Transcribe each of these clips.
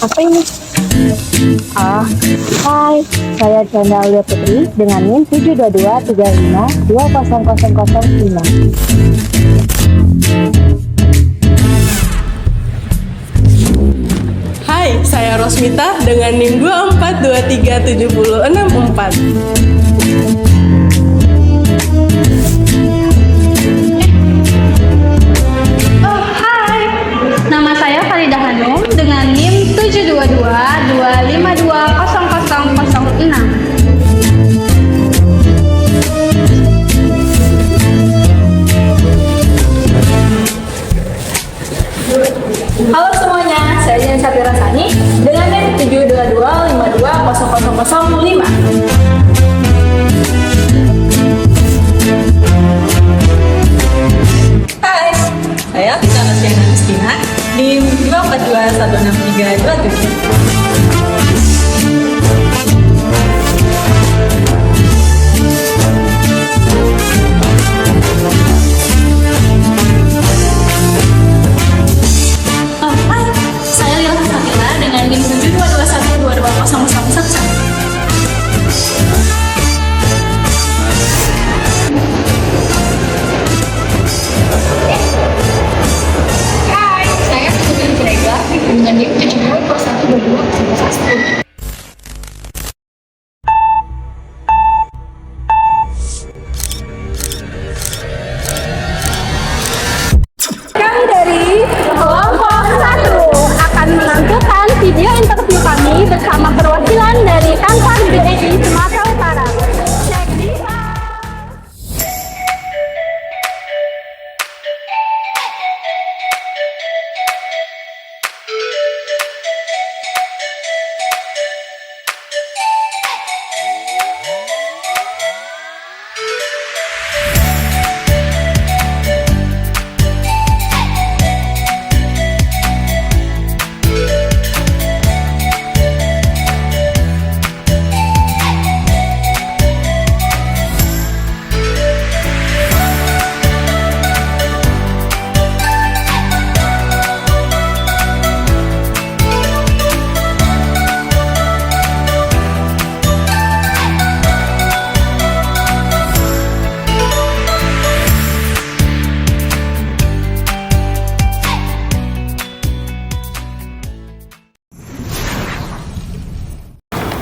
Apa ini? Hai, saya Chandra Aulia Putri dengan NIM 72235200005. Hai, saya Rosmita dengan NIM 24237064. Nama saya Farida Hanum dengan NIM 72225200006. Halo semuanya, saya Jen Sapira Sani dengan NIM 722520005. Hai, saya Vita Notiana Kristina di 2421637. Hai, saya Lila Sakila dengan NIM 722122001. Hai, saya Putri Jurega dengan NIM 7212211. Kami dari kelompok 1 akan menampilkan video interview kami bersama perwakilan dari kantor BNI Sumatera Utara. Cek di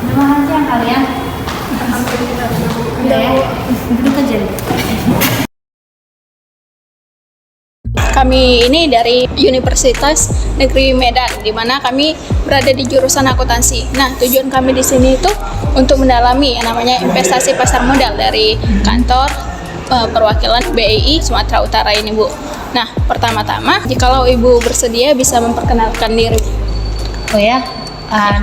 Terima kasih yang kalian. Udah ya, duduk aja. Kami ini dari Universitas Negeri Medan, di mana kami berada di jurusan akuntansi. Nah, tujuan kami di sini itu untuk mendalami yang namanya investasi pasar modal dari kantor perwakilan BEI Sumatera Utara ini, Bu. Nah, pertama-tama, jikalau Ibu bersedia bisa memperkenalkan diri. Oh ya,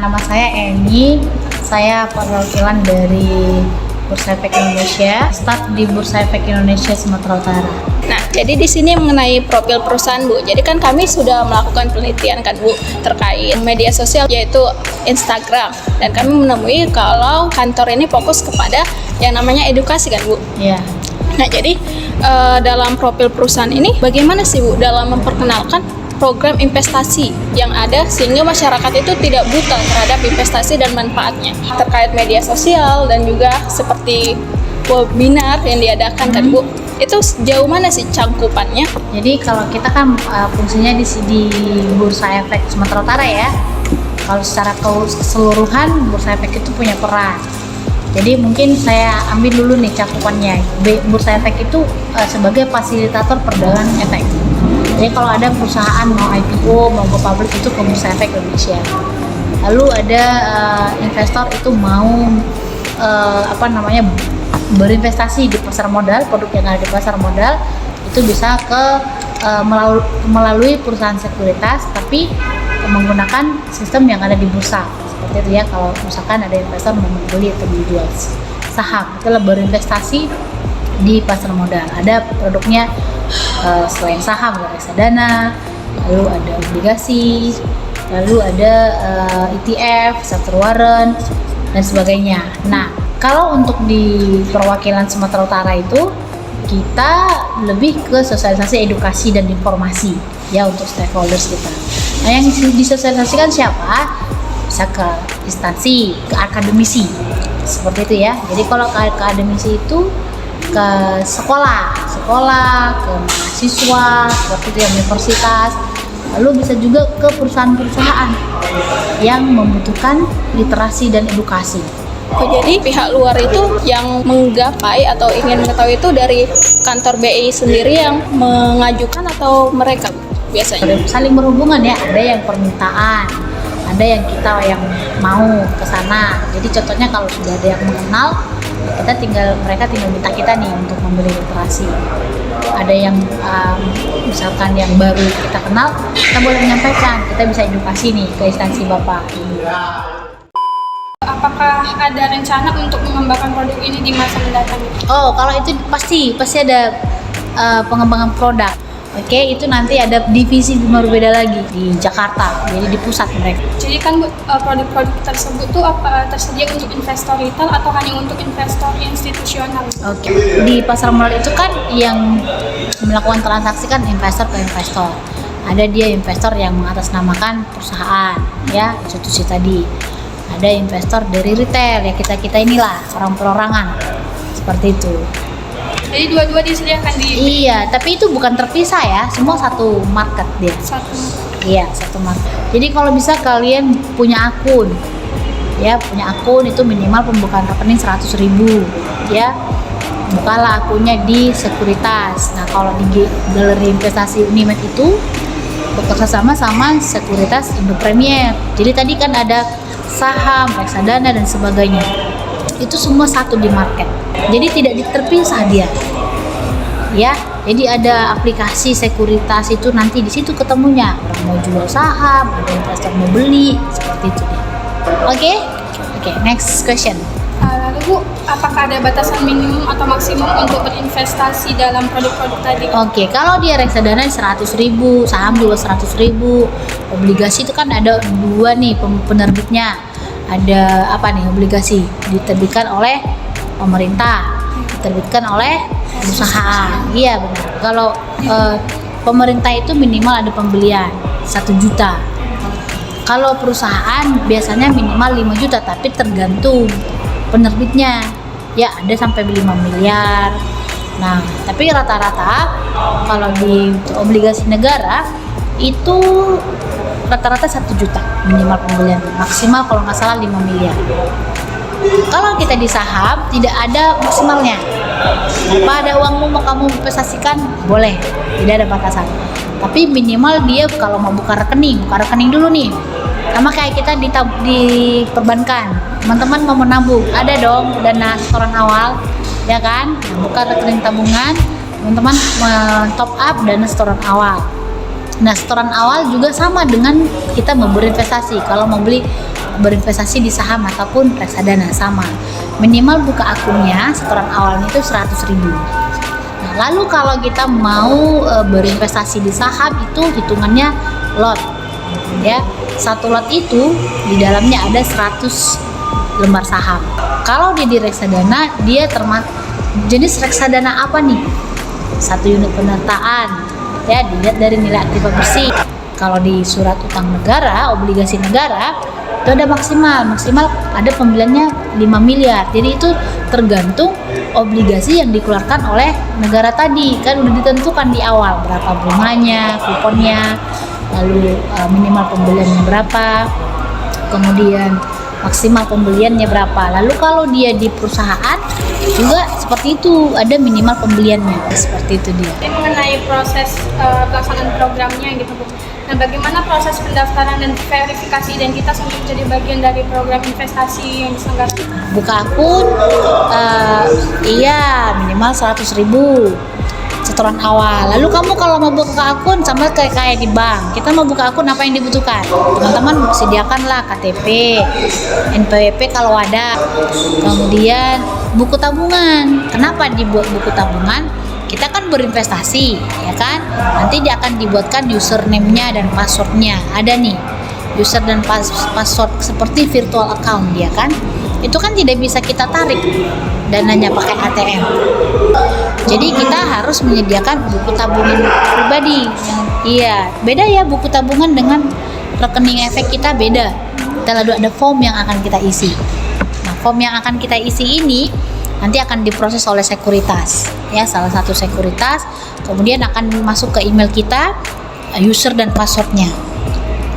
nama saya Eni. Saya perwakilan dari Bursa Efek Indonesia, staf di Bursa Efek Indonesia Sumatera Utara. Nah, jadi di sini mengenai profil perusahaan, Bu. Jadi kan kami sudah melakukan penelitian kan, Bu, terkait media sosial yaitu Instagram. Dan kami menemui kalau kantor ini fokus kepada yang namanya edukasi kan, Bu. Iya. Nah, jadi dalam profil perusahaan ini bagaimana sih, Bu, dalam memperkenalkan program investasi yang ada sehingga masyarakat itu tidak buta terhadap investasi dan manfaatnya terkait media sosial dan juga seperti webinar yang diadakan kan, Bu. Itu sejauh mana sih cangkupannya? Jadi kalau kita kan fungsinya di Bursa Efek Sumatera Utara ya. Kalau secara keseluruhan Bursa Efek itu punya peran. Jadi mungkin saya ambil dulu nih cakupannya. Bursa Efek itu sebagai fasilitator perdagangan efek. Jadi kalau ada perusahaan mau IPO, mau go public itu ke Bursa Efek Indonesia. Lalu ada investor itu mau berinvestasi di pasar modal, produk yang ada di pasar modal itu bisa melalui perusahaan sekuritas, tapi menggunakan sistem yang ada di bursa. Seperti itu ya, kalau misalkan ada investor mau membeli atau menjual saham, itulah berinvestasi di pasar modal. Ada produknya selain saham, ada reksadana, lalu ada obligasi, lalu ada ETF, sector warrant dan sebagainya. Nah, Kalau untuk di perwakilan Sumatera Utara itu kita lebih ke sosialisasi edukasi dan informasi ya untuk stakeholders kita. Nah, yang disosialisasikan siapa? Bisa ke instansi, ke akademisi, seperti itu ya. Jadi kalau ke akademisi itu ke sekolah, ke mahasiswa, seperti itu ya, universitas. Lalu bisa juga ke perusahaan-perusahaan yang membutuhkan literasi dan edukasi. Oh, jadi pihak luar itu yang menggapai atau ingin mengetahui itu dari kantor BI sendiri yang mengajukan atau mereka biasanya? Saling berhubungan ya, ada yang permintaan, ada yang kita yang mau ke sana. Jadi contohnya kalau sudah ada yang mengenal, mereka tinggal minta kita nih untuk memberi literasi. Ada yang misalkan yang baru kita kenal, kita boleh menyampaikan, kita bisa edukasi nih ke instansi Bapak Ibu. Apakah ada rencana untuk mengembangkan produk ini di masa mendatang? Oh, kalau itu pasti ada pengembangan produk. Oke, itu nanti ada divisi berbeda lagi di Jakarta, jadi di pusat mereka. Jadi kan Bu, produk-produk tersebut tuh apa tersedia untuk investor retail atau hanya untuk investor institusional? Oke, di pasar modal itu kan yang melakukan transaksi kan investor ke investor. Ada dia investor yang mengatasnamakan perusahaan, ya institusi tadi. Ada investor dari retail, ya kita inilah orang perorangan, seperti itu. Jadi dua-dua disediakan di Iya, tapi itu bukan terpisah ya, semua satu market dia. satu. Iya, satu market. Jadi kalau bisa kalian punya akun, ya punya akun itu minimal pembukaan rekening 100.000, ya. Bukalah akunnya di Sekuritas. Nah, kalau di Galeri Investasi Unimed itu bekerja sama Sekuritas Indo Premier. Jadi tadi kan ada saham, reksadana dan sebagainya. Itu semua satu di market. Jadi tidak terpisah dia. Ya, jadi ada aplikasi Sekuritas itu nanti di situ ketemunya. Orang mau jual saham, ada investor mau beli, seperti itu dia. Oke, next question. Lalu Bu, apakah ada batasan minimum atau maksimum untuk berinvestasi dalam produk-produk tadi? Oke, kalau dia reksadana 100.000, saham juga 100.000, obligasi itu kan ada dua nih penerbitnya. Ada apa nih, obligasi diterbitkan oleh pemerintah, diterbitkan oleh perusahaan. Iya benar. Kalau pemerintah itu minimal ada pembelian 1 juta. Kalau perusahaan biasanya minimal 5 juta, tapi tergantung penerbitnya. Ya ada sampai 5 miliar. Nah, tapi rata-rata kalau di obligasi negara itu rata-rata 1 juta minimal pembelian, maksimal kalau nggak salah 5 miliar. Kalau kita di saham tidak ada maksimalnya. Pada uangmu mau kamu investasikan boleh, tidak ada batasan. Tapi minimal dia kalau mau buka rekening dulu nih. Sama kayak kita di perbankan, teman-teman mau menabung, ada dong dana setoran awal, ya kan? Nah, buka rekening tabungan, teman-teman top up dana setoran awal. Nah, setoran awal juga sama dengan kita mau berinvestasi. Kalau mau berinvestasi di saham ataupun reksadana sama. Minimal buka akunnya setoran awalnya itu 100.000. Nah, lalu kalau kita mau berinvestasi di saham itu hitungannya lot. Ya, satu lot itu di dalamnya ada 100 lembar saham. Kalau dia di reksadana, dia jenis reksadana apa nih? 1 unit penyertaan. Ya, dilihat dari nilai aktiva bersih. Kalau di surat utang negara, obligasi negara, itu ada maksimal ada pembeliannya 5 miliar. Jadi itu tergantung obligasi yang dikeluarkan oleh negara tadi. Kan udah ditentukan di awal berapa bunganya, kuponnya, lalu minimal pembeliannya berapa, kemudian maksimal pembeliannya berapa. Lalu kalau dia di perusahaan juga seperti itu, ada minimal pembeliannya, seperti itu dia. Ini mengenai proses pelaksanaan programnya gitu Bu. Nah, bagaimana proses pendaftaran dan verifikasi identitas untuk menjadi bagian dari program investasi yang diselenggarakan? Buka akun, iya minimal 100.000 setoran awal. Lalu kamu kalau mau buka akun sama kayak di bank, kita mau buka akun apa yang dibutuhkan? Teman-teman sediakanlah KTP, NPWP kalau ada, kemudian buku tabungan. Kenapa dibuat buku tabungan? Kita kan berinvestasi, ya kan? Nanti dia akan dibuatkan username-nya dan password-nya. Ada nih, user dan password seperti virtual account dia kan. itu kan tidak bisa kita tarik dananya pakai ATM. Jadi kita harus menyediakan buku tabungan pribadi. Iya, beda ya buku tabungan dengan rekening efek kita beda. Kita lalu ada form yang akan kita isi. Nah, form yang akan kita isi ini nanti akan diproses oleh sekuritas, ya salah satu sekuritas. Kemudian akan masuk ke email kita, user dan passwordnya.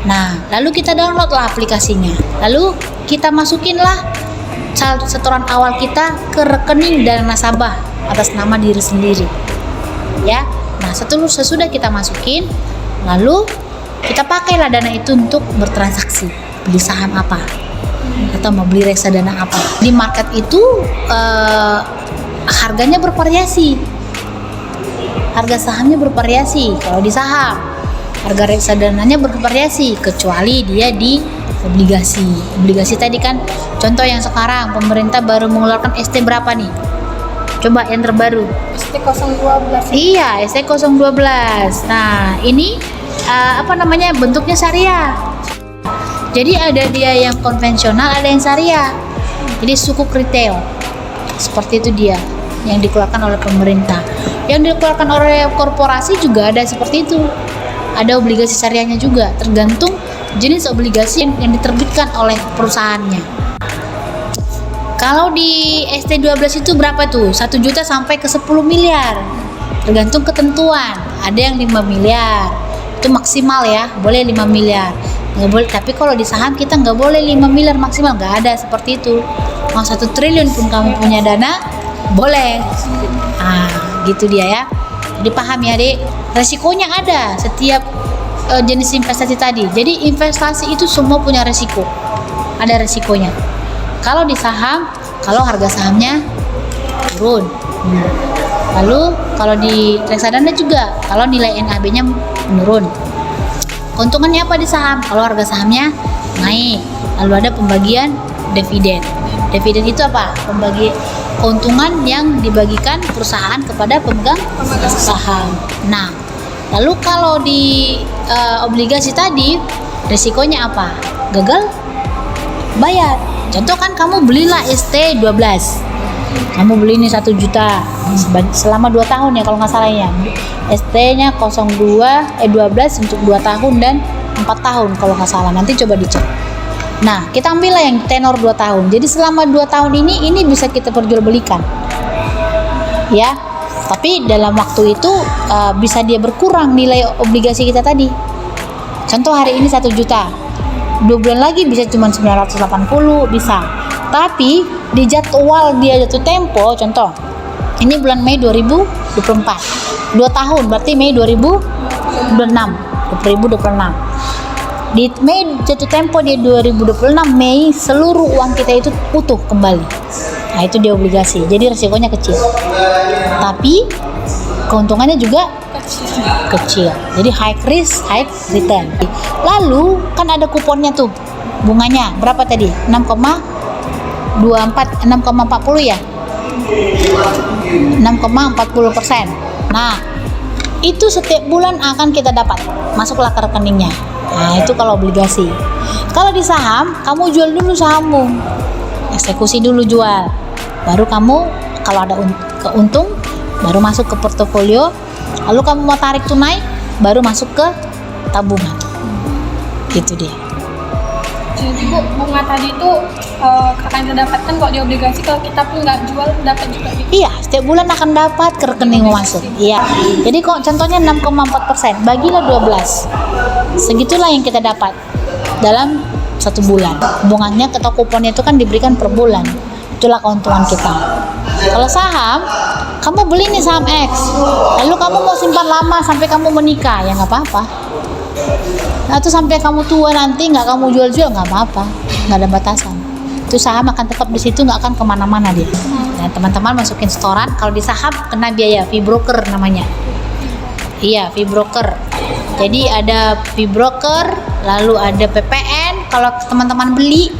Nah, lalu kita download lah aplikasinya. Lalu kita masukinlah setoran awal kita ke rekening dan nasabah atas nama diri sendiri. Ya. Nah, sesudah kita masukin, lalu kita pakailah dana itu untuk bertransaksi, beli saham apa atau mau beli reksadana apa. Di market itu harganya bervariasi. Harga sahamnya bervariasi. Kalau di saham, harga reksadananya bervariasi kecuali dia di obligasi. Obligasi tadi kan contoh yang sekarang pemerintah baru mengeluarkan ST berapa nih? Coba yang terbaru. ST012. Iya, ST012. Nah, ini bentuknya syariah. Jadi ada dia yang konvensional, ada yang syariah. Jadi sukuk retail. Seperti itu dia yang dikeluarkan oleh pemerintah. Yang dikeluarkan oleh korporasi juga ada seperti itu. Ada obligasi syariahnya juga, tergantung jenis obligasi yang diterbitkan oleh perusahaannya. Kalau di ST12 itu berapa tuh? 1 juta sampai ke 10 miliar. Tergantung ketentuan. Ada yang 5 miliar. Itu maksimal ya, boleh 5 miliar. Nggak boleh, tapi kalau di saham kita nggak boleh 5 miliar maksimal, nggak ada seperti itu. Mau 1 triliun pun kamu punya dana, boleh. Gitu dia ya. Jadi paham ya, Dek? Resikonya ada setiap jenis investasi tadi. Jadi investasi itu semua punya resiko. Ada resikonya. Kalau di saham, kalau harga sahamnya turun. Lalu kalau di reksadana juga, kalau nilai NAB-nya menurun. Keuntungannya apa di saham? Kalau harga sahamnya naik, lalu ada pembagian dividen. Dividen itu apa? Keuntungan yang dibagikan perusahaan kepada pemegang saham. Nah, lalu kalau di obligasi tadi, risikonya apa? Gagal bayar. Contoh kan kamu belilah ST12. Kamu beli ini 1 juta selama 2 tahun ya kalau nggak salah ya. ST-nya 12 untuk 2 tahun dan 4 tahun kalau nggak salah. Nanti coba dicek. Nah, kita ambillah yang tenor 2 tahun. Jadi selama 2 tahun ini bisa kita perjualbelikan. Ya. Tapi dalam waktu itu bisa dia berkurang nilai obligasi kita tadi. Contoh hari ini 1 juta. 2 bulan lagi bisa cuma 980 bisa. Tapi di jadwal dia jatuh tempo, contoh ini bulan Mei 2024, 2 tahun berarti Mei 2026. Di Mei jatuh tempo di 2026 Mei seluruh uang kita itu utuh kembali. Nah, itu dia obligasi. Jadi resikonya kecil. Tapi keuntungannya juga kecil. Jadi high risk, high return. Lalu kan ada kuponnya tuh. Bunganya berapa tadi? 6,40 ya? 6,40%. Nah, itu setiap bulan akan kita dapat. Masuklah ke rekeningnya. Nah, itu kalau obligasi. Kalau di saham, kamu jual dulu sahammu. Eksekusi dulu jual. Baru kamu kalau ada keuntung baru masuk ke portofolio. Lalu kamu mau tarik tunai, baru masuk ke tabungan. Gitu dia. Jadi Bu, bunga tadi itu akan kita dapatkan kok di obligasi, kalau kita pun nggak jual dapat juga gitu. Iya, setiap bulan akan dapat ke rekeningmu masuk. Iya. Jadi kok contohnya 6,4%, bagilah 12. Segitulah yang kita dapat dalam 1 bulan. Bunganya atau kuponnya itu kan diberikan per bulan. Itulah keuntungan kita. Kalau saham, kamu beli nih saham X, lalu kamu mau simpan lama sampai kamu menikah, ya nggak apa-apa. Nah, itu sampai kamu tua nanti nggak kamu jual-jual nggak apa-apa, nggak ada batasan. Itu saham akan tetap di situ, nggak akan kemana-mana dia. Nah, teman-teman masukin setoran. Kalau di saham kena biaya fee broker namanya. Iya, fee broker. Jadi ada fee broker, lalu ada PPN kalau teman-teman beli,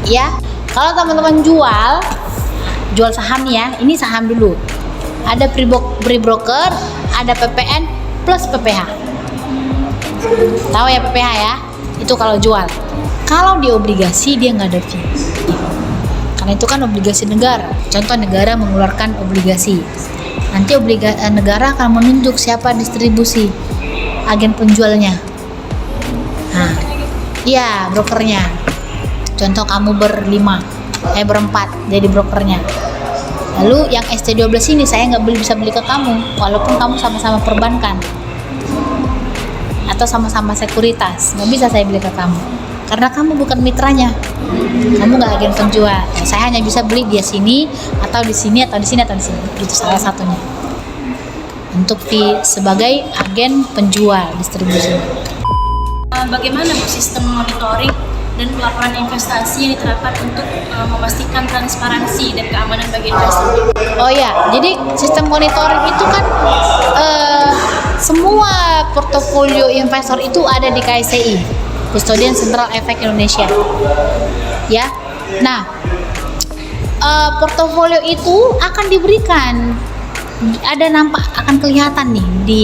ya. Kalau teman-teman jual saham ya, ini saham dulu. Ada free broker, ada PPN plus PPH. Tahu ya PPH ya? Itu kalau jual. Kalau di obligasi dia nggak ada fee. karena itu kan obligasi negara. Contoh negara mengeluarkan obligasi, nanti negara akan menunjuk siapa distribusi agen penjualnya. Nah, iya brokernya. Contoh kamu berempat jadi brokernya. Lalu yang SC12 ini saya nggak bisa beli ke kamu, walaupun kamu sama-sama perbankan atau sama-sama sekuritas, nggak bisa saya beli ke kamu karena kamu bukan mitranya, kamu nggak agen penjual. Saya hanya bisa beli di sini atau di sini atau di sini atau di sini, itu salah satunya untuk sebagai agen penjual distribusi. Bagaimana Bu sistem monitoring dan pelaporan investasi yang diterapkan untuk memastikan transparansi dan keamanan bagi investor? Oh ya, jadi sistem monitoring itu kan semua portofolio investor itu ada di KSCI, Custodian Central Efek Indonesia. Ya, nah portofolio itu akan diberikan, ada nampak akan kelihatan nih di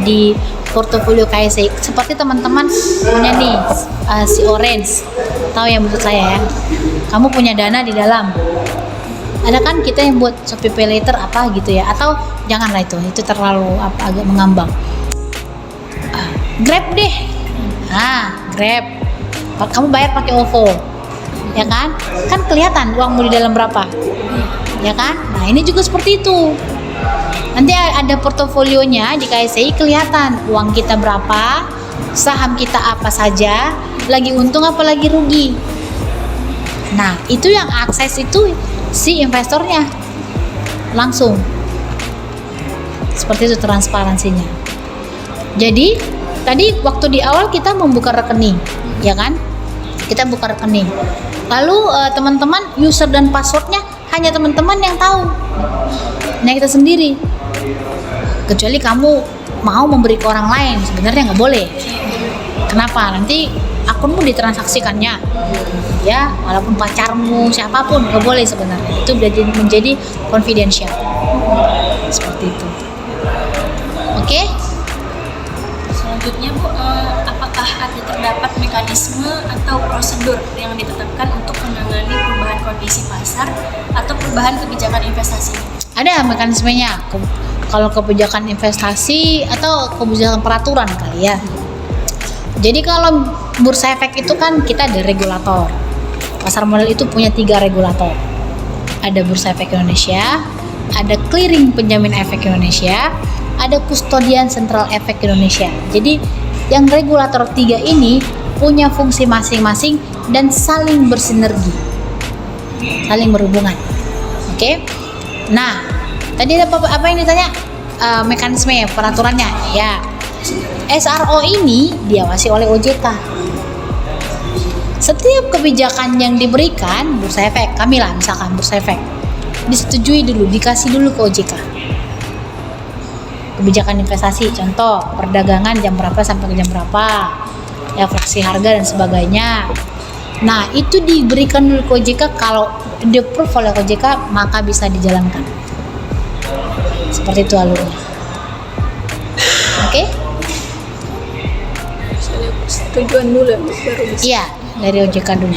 di portofolio KSCI. Seperti teman-teman punya nih si Orange, tahu ya maksud saya ya, kamu punya dana di dalam, ada kan kita yang buat Shopee Pay Later apa gitu ya, atau janganlah itu terlalu agak mengambang. Grab deh, Grab, kamu bayar pakai OVO, ya kan kelihatan uangmu di dalam berapa, ya kan. Nah ini juga seperti itu, nanti ada portofolionya di KSCI, kelihatan uang kita berapa, saham kita apa saja, lagi untung apa lagi rugi. Nah itu yang akses itu si investornya langsung, seperti itu transparansinya. Jadi tadi waktu di awal kita membuka rekening, ya kan, kita buka rekening, lalu teman-teman user dan passwordnya hanya teman-teman yang tahu, nah kita sendiri, kecuali kamu mau memberi ke orang lain, sebenarnya nggak boleh. Kenapa? Nanti akunmu ditransaksikannya, ya, walaupun pacarmu siapapun nggak boleh sebenarnya, itu menjadi confidential, seperti itu. Oke? Selanjutnya Bu, apakah terdapat mekanisme atau prosedur yang ditetapkan untuk menangani perubahan kondisi pasar atau perubahan kebijakan investasi? Ada mekanismenya, kalau kebijakan investasi atau kebijakan peraturan kali ya. Jadi kalau Bursa Efek itu kan kita ada regulator. Pasar modal itu punya 3 regulator. Ada Bursa Efek Indonesia, ada Clearing Penjamin Efek Indonesia, ada Custodian Central Efek Indonesia. Jadi yang regulator 3 ini punya fungsi masing-masing dan saling bersinergi, saling berhubungan. Oke? Nah, tadi ada apa yang ditanya? Mekanisme ya, peraturannya ya. SRO ini diawasi oleh OJK. Setiap kebijakan yang diberikan Bursa Efek, kami lah misalkan Bursa Efek, disetujui dulu, dikasih dulu ke OJK. Kebijakan investasi, contoh perdagangan jam berapa sampai ke jam berapa, ya fraksi harga dan sebagainya. Nah itu diberikan dulu ke OJK, kalau di-approve oleh OJK maka bisa dijalankan. Seperti itu alurnya. Oke? Tujuan dulu baru bisa. Iya, dari OJK dulu.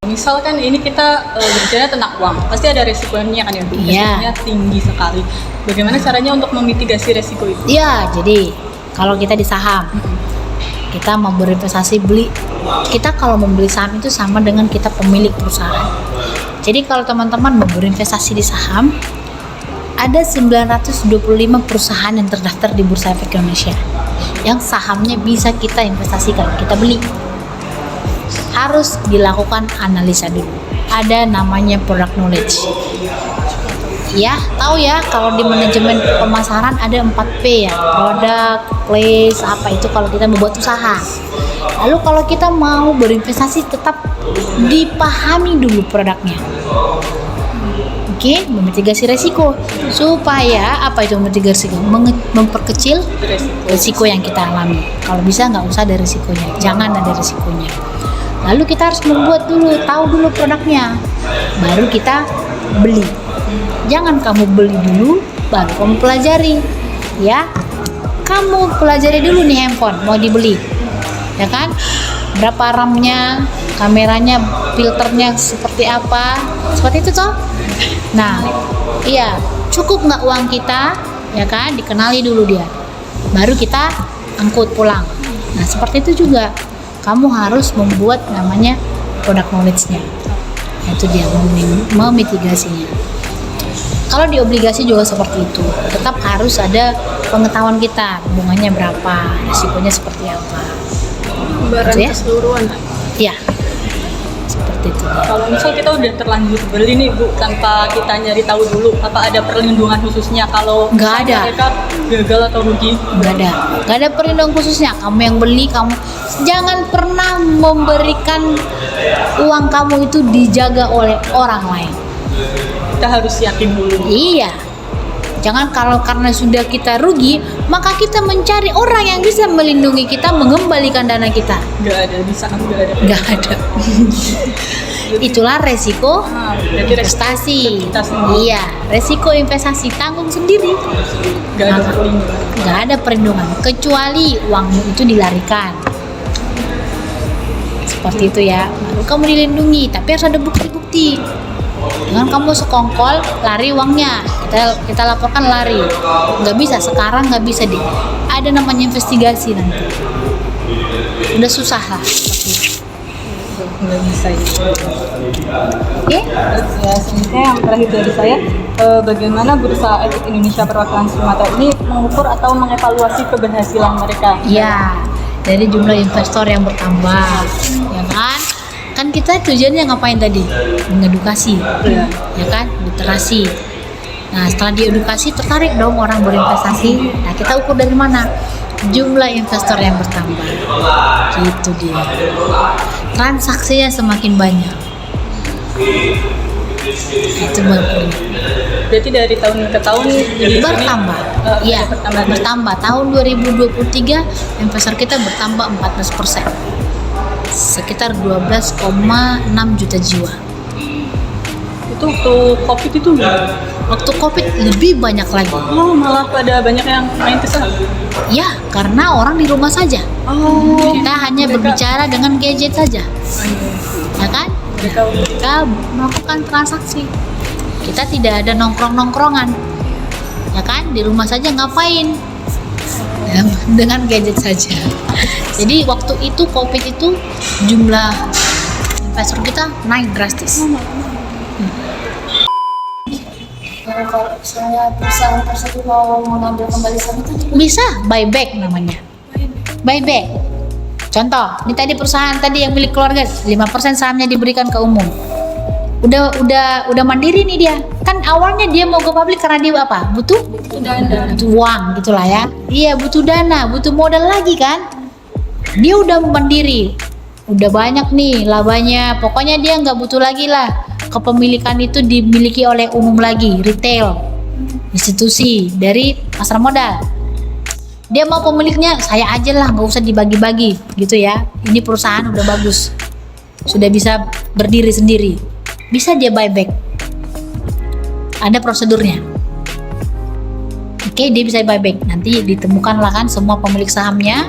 Misalkan ini kita berbicara tentang uang, pasti ada resikonya kan ya, Bu? Resikonya tinggi sekali. Bagaimana caranya untuk memitigasi resiko itu? Iya, jadi kalau kita di saham, kita mau berinvestasi beli, kita kalau membeli saham itu sama dengan kita pemilik perusahaan. Jadi kalau teman-teman mau berinvestasi di saham, ada 925 perusahaan yang terdaftar di Bursa Efek Indonesia yang sahamnya bisa kita investasikan, kita beli. Harus dilakukan analisa dulu. Ada namanya product knowledge. Ya, tahu ya kalau di manajemen pemasaran ada 4P ya, product, place, apa itu kalau kita membuat usaha. Lalu kalau kita mau berinvestasi tetap dipahami dulu produknya. Oke, memitigasi resiko. Supaya apa itu memitigasi resiko? Memperkecil resiko yang kita alami. Kalau bisa nggak usah ada resikonya, jangan ada resikonya. Lalu kita harus membuat dulu, tahu dulu produknya, baru kita beli. Jangan kamu beli dulu, baru kamu pelajari, ya. Kamu pelajari dulu nih handphone mau dibeli, ya kan? Berapa RAM-nya, kameranya filternya seperti apa, seperti itu toh. Nah, iya, cukup nggak uang kita, ya kan, dikenali dulu dia, baru kita angkut pulang. Nah, seperti itu juga, kamu harus membuat namanya product knowledge-nya, itu dia memitigasinya. Kalau di obligasi juga seperti itu, tetap harus ada pengetahuan kita, bunganya berapa, risikonya seperti apa. Barang Gitu ya? keseluruhan. Ya, seperti itu. Kalau misal kita udah terlanjur beli nih Bu, tanpa kita nyari tahu dulu, apa ada perlindungan khususnya kalau Nggak misalnya ada. mereka gagal atau rugi? Nggak ada perlindungan khususnya. Kamu yang beli, kamu jangan pernah memberikan uang kamu itu dijaga oleh orang lain. Kita harus yakin dulu. Iya. Jangan kalau karena sudah kita rugi, maka kita mencari orang yang bisa melindungi kita, mengembalikan dana kita. Nggak ada, di sana nggak ada. Nggak ada. Itulah resiko Berarti investasi. kita sendiri. Iya, resiko investasi tanggung sendiri. nggak ada perlindungan. Nggak ada perlindungan kecuali uangmu itu dilarikan. Seperti itu ya. Baru kamu dilindungi, tapi harus ada bukti-bukti. Jangan kamu sekongkol lari uangnya, kita laporkan lari, nggak bisa sekarang, nggak bisa deh. Ada namanya investigasi nanti. Udah susah lah seperti itu. Nggak bisa ya. Oke? Ya, selanjutnya yang terakhir dari saya, bagaimana Bursa Efek Indonesia Perwakilan Sumatera ini mengukur atau mengevaluasi keberhasilan mereka? Ya, dari jumlah investor yang bertambah, ya kan? Kan kita tujuannya ngapain tadi? Mengedukasi, ya kan? Literasi. Nah, setelah diedukasi tertarik dong orang berinvestasi. Nah, kita ukur dari mana? Jumlah investor yang bertambah. Gitu dia. Transaksinya semakin banyak. Itu baru Berarti dari tahun ke tahun di bertambah. Iya, bertambah. Tahun 2023 investor kita bertambah 14%. Sekitar 12,6 juta jiwa. Itu waktu COVID itu gimana? Waktu COVID lebih banyak lagi. Oh, malah pada banyak yang main ke saham. Ya, karena orang di rumah saja. Oh, Kita hanya berbicara dengan gadget saja. Ya kan? Kita melakukan transaksi. Kita tidak ada nongkrong-nongkrongan. Ya kan? Di rumah saja ngapain? Ya, dengan gadget saja. Jadi waktu itu COVID itu jumlah investor kita naik drastis. Kalau misalnya perusahaan tersebut mau mengambil kembali saham itu Bisa buyback namanya. Buyback. Contoh, ini tadi perusahaan tadi yang milik keluarga 5% sahamnya diberikan ke umum. Udah mandiri nih dia. Kan awalnya dia mau ke publik karena dia apa? Butuh uang gitulah ya. Iya, butuh dana, butuh modal lagi kan. Dia udah mandiri. Udah banyak nih labanya. Pokoknya dia nggak butuh lagi lah. Kepemilikan itu dimiliki oleh umum lagi, retail, institusi dari pasar modal. Dia mau pemiliknya saya aja lah, nggak usah dibagi-bagi gitu ya. Ini perusahaan udah bagus, sudah bisa berdiri sendiri, bisa dia buyback. Ada prosedurnya. Oke, dia bisa buyback. Nanti ditemukanlah kan semua pemilik sahamnya,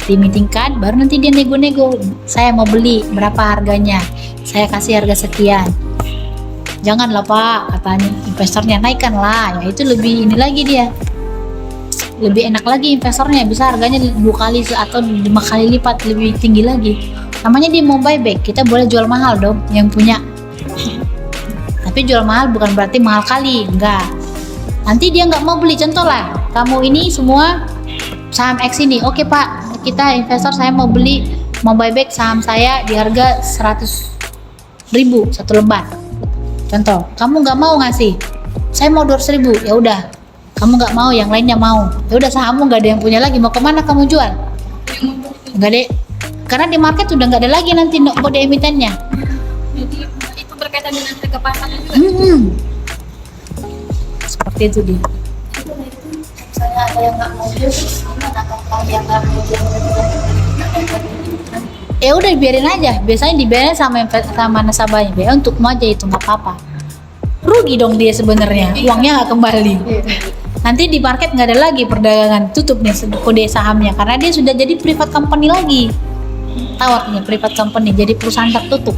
dimeetingkan, baru nanti dia nego-nego. Saya mau beli, berapa harganya? Saya kasih harga sekian. Janganlah Pak, katanya investornya naikkan lah. Ya itu lebih ini lagi dia. Lebih enak lagi investornya, bisa harganya 2 kali atau 5 kali lipat lebih tinggi lagi. Namanya dia mau buyback, kita boleh jual mahal dong yang punya. Tapi jual mahal bukan berarti mahal kali, enggak. Nanti dia nggak mau beli, contoh lah, kamu ini semua saham X ini, oke Pak, kita investor saya mau beli, mau buyback saham saya di harga 100.000 satu lembar. Contoh, kamu nggak mau ngasih, saya mau 200.000, ya udah, kamu nggak mau, yang lainnya mau, ya udah sahammu nggak ada yang punya lagi, mau kemana kamu jual? Nggak ada, karena di market udah nggak ada lagi nanti kode emitennya. Jadi itu berkaitan dengan harga pasarnya juga. Seperti itu dia. misalnya ada yang nggak mau jual terus gimana kalau yang nggak mau jual Ya udah biarin aja, biasanya dibiarin sama nasabahnya, ya untukmu aja itu nggak apa-apa. Rugi dong dia sebenarnya, uangnya nggak kembali. Nanti di market nggak ada lagi perdagangan, tutup nih kode sahamnya karena dia sudah jadi private company lagi. Tahu artinya private company, jadi perusahaan tertutup.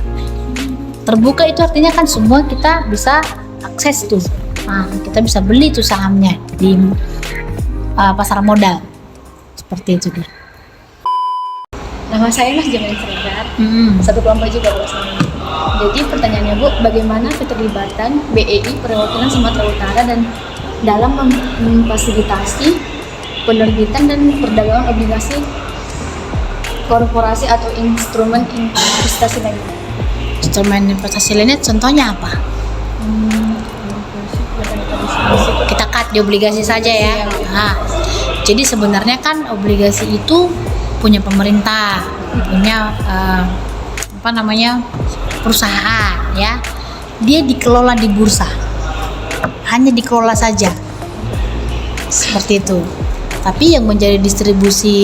Terbuka itu artinya kan semua kita bisa akses tuh. Nah, kita bisa beli tuh sahamnya di pasar modal. Seperti itu dia. Nama saya Mas Jamil Sregar, satu kelompok juga bersama. Jadi pertanyaannya Bu, bagaimana keterlibatan BEI Perwakilan Sumatera Utara dan dalam memfasilitasi penerbitan dan perdagangan obligasi korporasi atau instrumen investasi lainnya? Instrumen investasi lainnya contohnya apa? Kita cut di obligasi saja ya. Nah, jadi sebenarnya kan obligasi itu punya pemerintah, punya perusahaan ya. Dia dikelola di bursa, hanya dikelola saja, seperti itu. Tapi yang menjadi distributor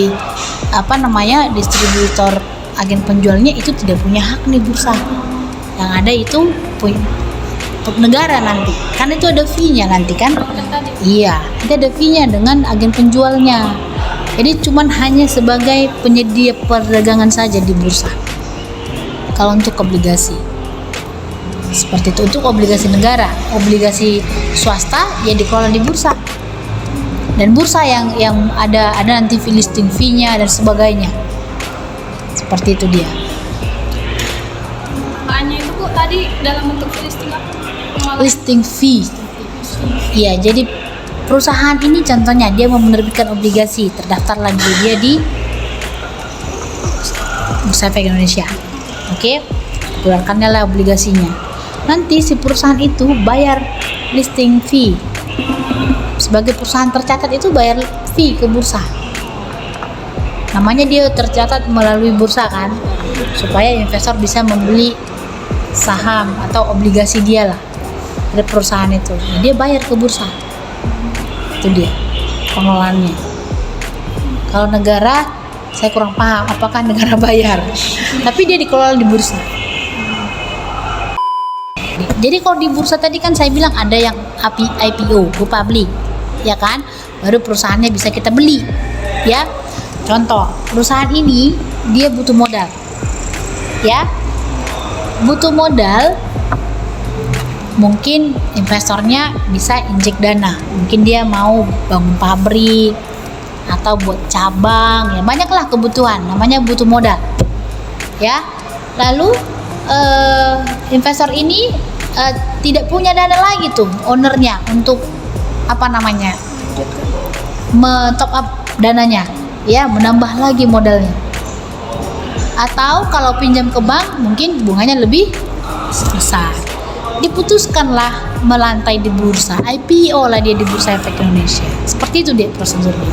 agen penjualnya itu tidak punya hak di bursa. Yang ada itu untuk negara nanti, kan itu ada fee-nya nanti kan? Iya, itu ada fee-nya dengan agen penjualnya. Jadi cuman hanya sebagai penyedia perdagangan saja di bursa. Kalau untuk obligasi seperti itu, untuk obligasi negara, obligasi swasta ya dikelola di bursa. Dan bursa yang ada nanti listing fee-nya dan sebagainya. Seperti itu dia. Makanya itu Bu tadi dalam bentuk listing apa? Listing fee. Iya, jadi perusahaan ini contohnya dia mau menerbitkan obligasi, terdaftar lagi dia di Bursa Efek Indonesia. Oke, keluarkannya lah obligasinya. Nanti si perusahaan itu bayar listing fee. Sebagai perusahaan tercatat itu bayar fee ke bursa. Namanya dia tercatat melalui bursa kan, supaya investor bisa membeli saham atau obligasi dia lah dari perusahaan itu. Nah, dia bayar ke bursa. Itu dia pengelolaannya. Kalau negara saya kurang paham apakah negara bayar, tapi dia dikelola di bursa. Jadi kalau di bursa tadi kan saya bilang ada yang IPO, go public, ya kan, baru perusahaannya bisa kita beli, ya. Contoh perusahaan ini dia butuh modal, ya, butuh modal. Mungkin investornya bisa injek dana, mungkin dia mau bangun pabrik atau buat cabang, ya banyaklah kebutuhan, namanya butuh modal, ya. Lalu investor ini tidak punya dana lagi tuh ownernya untuk top up dananya, ya, menambah lagi modalnya. Atau kalau pinjam ke bank mungkin bunganya lebih besar. Diputuskanlah melantai di bursa, IPO lah dia di Bursa Efek Indonesia. Seperti itu dia prosedurnya.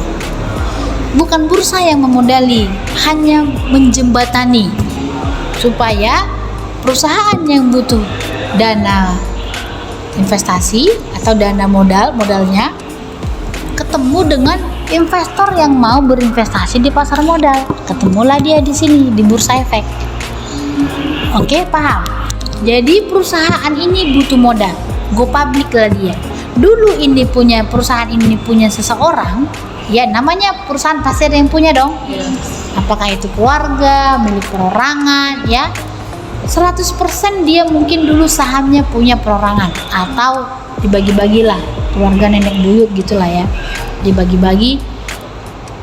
Bukan bursa yang memodali, hanya menjembatani supaya perusahaan yang butuh dana investasi atau dana modalnya ketemu dengan investor yang mau berinvestasi di pasar modal. Ketemulah dia di sini di Bursa Efek. Oke, paham? Jadi perusahaan ini butuh modal, go public lah dia. Dulu perusahaan ini punya seseorang, ya namanya perusahaan pasti ada yang punya dong. Apakah itu keluarga, milik perorangan, ya. 100% dia mungkin dulu sahamnya punya perorangan atau dibagi-bagilah keluarga nenek buyut gitulah ya, dibagi-bagi.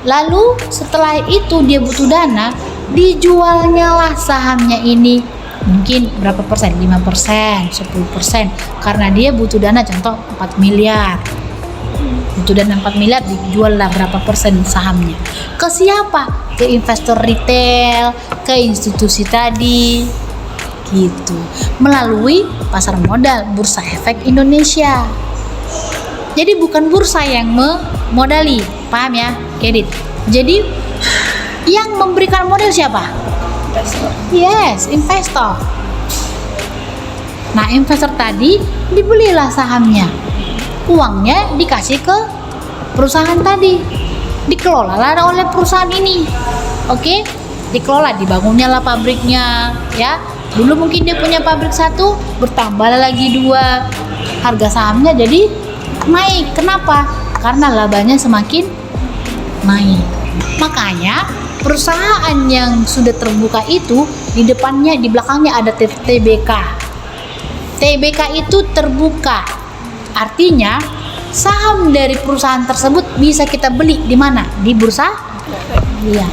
Lalu setelah itu dia butuh dana, dijualnya lah sahamnya ini mungkin berapa persen, 5%, 10%, karena dia butuh dana contoh 4 miliar, butuh dana 4 miliar, dijual lah berapa persen sahamnya. Ke siapa? Ke investor retail, ke institusi tadi gitu, melalui pasar modal Bursa Efek Indonesia. Jadi bukan bursa yang memodali, paham ya? Get it? Jadi yang memberikan modal siapa? Yes, investor. Nah, investor tadi dibelilah sahamnya, uangnya dikasih ke perusahaan tadi, dikelola oleh perusahaan ini. Oke, dikelola, dibangunnya lah pabriknya, ya. Dulu mungkin dia punya pabrik 1, bertambah lagi 2, harga sahamnya jadi naik. Kenapa? Karena labanya semakin naik. Makanya perusahaan yang sudah terbuka itu di depannya, di belakangnya ada TBK, TBK itu terbuka. Artinya saham dari perusahaan tersebut bisa kita beli di mana? Di bursa? Iya.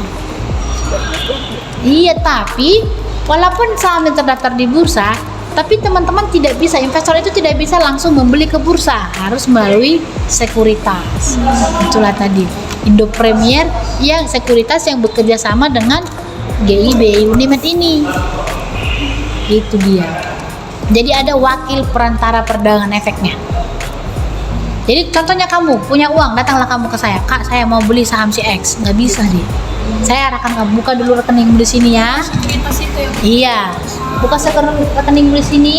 Iya, tapi walaupun sahamnya terdaftar di bursa, tapi teman-teman tidak bisa, investor itu tidak bisa langsung membeli ke bursa, harus melalui sekuritas. Itulah tadi Indo Premier yang sekuritas yang bekerja sama dengan GI BI Unimed ini. Itu dia. Jadi ada wakil perantara perdagangan efeknya. Jadi contohnya kamu punya uang, datanglah kamu ke saya, Kak, saya mau beli saham si X. Nggak bisa deh. Saya akan kamu buka dulu rekening di sini ya. Iya, buka rekening di sini,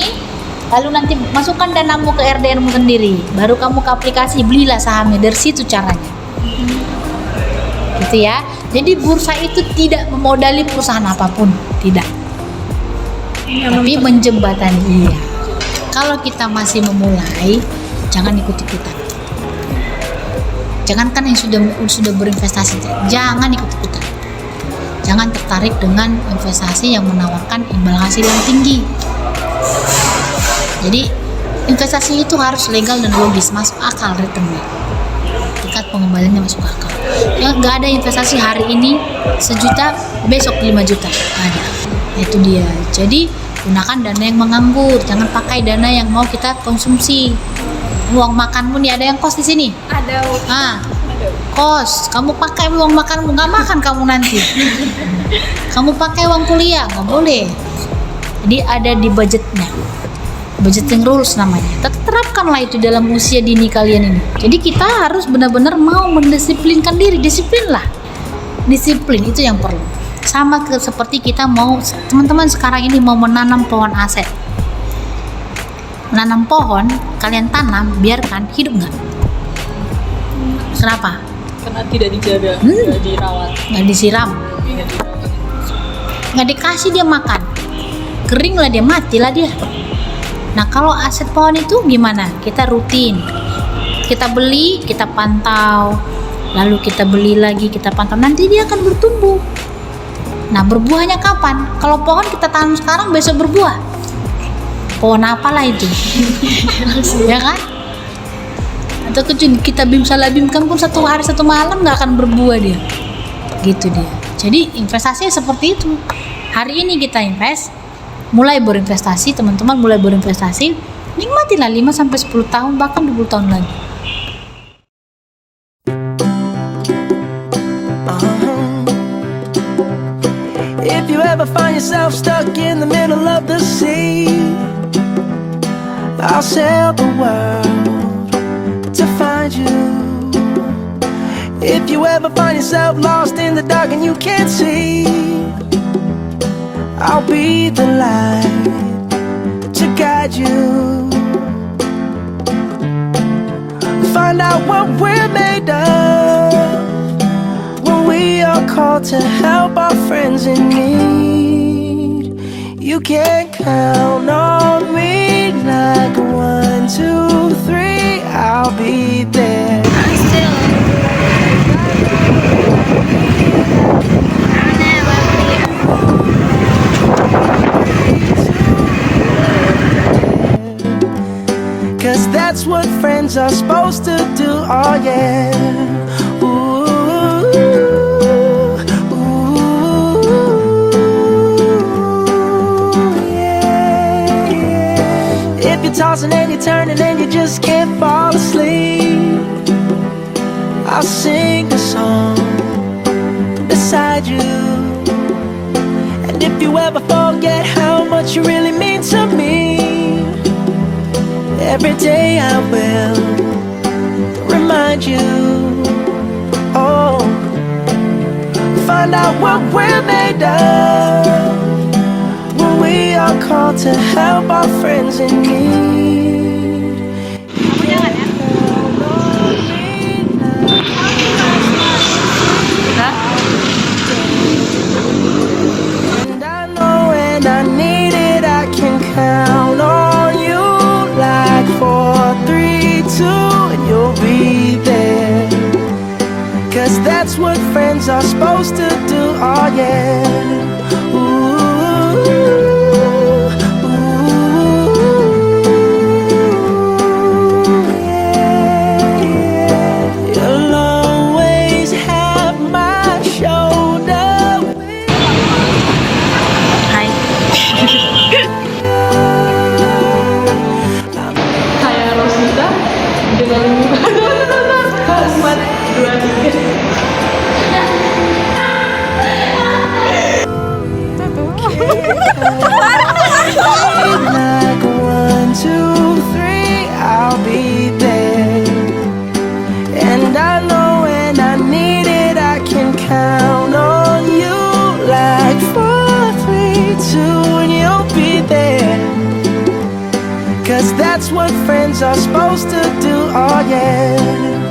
lalu nanti masukkan danamu ke RDR-mu sendiri, baru kamu ke aplikasi, belilah sahamnya. Dari situ caranya. Gitu ya. Jadi bursa itu tidak memodali perusahaan apapun, tidak. Tapi menjembatani. Iya. Kalau kita masih memulai, jangan ikut-ikutan. Jangankan yang sudah berinvestasi, jangan ikut-ikutan. Jangan tertarik dengan investasi yang menawarkan imbal hasil yang tinggi. Jadi investasi itu harus legal dan logis, masuk akal returnnya. Tingkat pengembaliannya masuk akal. Ya, nggak ada investasi hari ini 1 juta, besok 5 juta, ada. Itu dia. Jadi gunakan dana yang menganggur, jangan pakai dana yang mau kita konsumsi. Uang makanmu nih, ada yang kos di sini? Ada. Kos, kamu pakai uang makanmu, nggak makan kamu nanti. Kamu pakai uang kuliah, nggak boleh. Jadi ada di budgetnya, budgeting rules namanya. Terapkanlah itu dalam usia dini kalian ini. Jadi kita harus benar-benar mau mendisiplinkan diri, disiplinlah. Disiplin itu yang perlu. Sama seperti kita mau, teman-teman sekarang ini mau menanam pohon aset. Menanam pohon, kalian tanam, biarkan hidup nggak? Kenapa? Karena tidak dijaga, tidak dirawat, Nggak disiram, nggak dikasih dia makan, kering lah dia, matilah dia. Nah kalau aset pohon itu gimana? Kita rutin, kita beli, kita pantau, lalu kita beli lagi, kita pantau, nanti dia akan bertumbuh. Nah berbuahnya kapan? Kalau pohon kita tanam sekarang, besok berbuah. Pohon apalah itu? Ya kan? Atau kita bimsalabimkan pun 1 hari 1 malam nggak akan berbuah dia. Gitu dia. Jadi investasinya seperti itu. Hari ini kita invest, mulai berinvestasi, teman-teman mulai berinvestasi, nikmatilah 5-10 tahun, bahkan 20 tahun lagi. If you ever find yourself stuck in the middle of the sea, I'll sail the world to find you. If you ever find yourself lost in the dark and you can't see, I'll be the light to guide you. Find out what we're made of when we are called to help our friends in need. You can count on me like 1, 2, 3, I'll be there. Cause that's what friends are supposed to do, oh yeah. Ooh, ooh, yeah, yeah. If you're tossing and you're turning and you just can't fall asleep, I'll sing a song beside you. And if you ever forget how much you really mean to me, every day I will remind you. Oh, find out what we're made of when we are called to help our friends in need. And I know when I need it, I can count on you. 4, 3, 2, and you'll be there. Cause that's what friends are supposed to do, oh yeah. Ooh, ooh, Like 1, 2, 3, I'll be there. And I know when I need it, I can count on you. Like 4, 3, 2, and you'll be there. 'Cause that's what friends are supposed to do, oh yeah.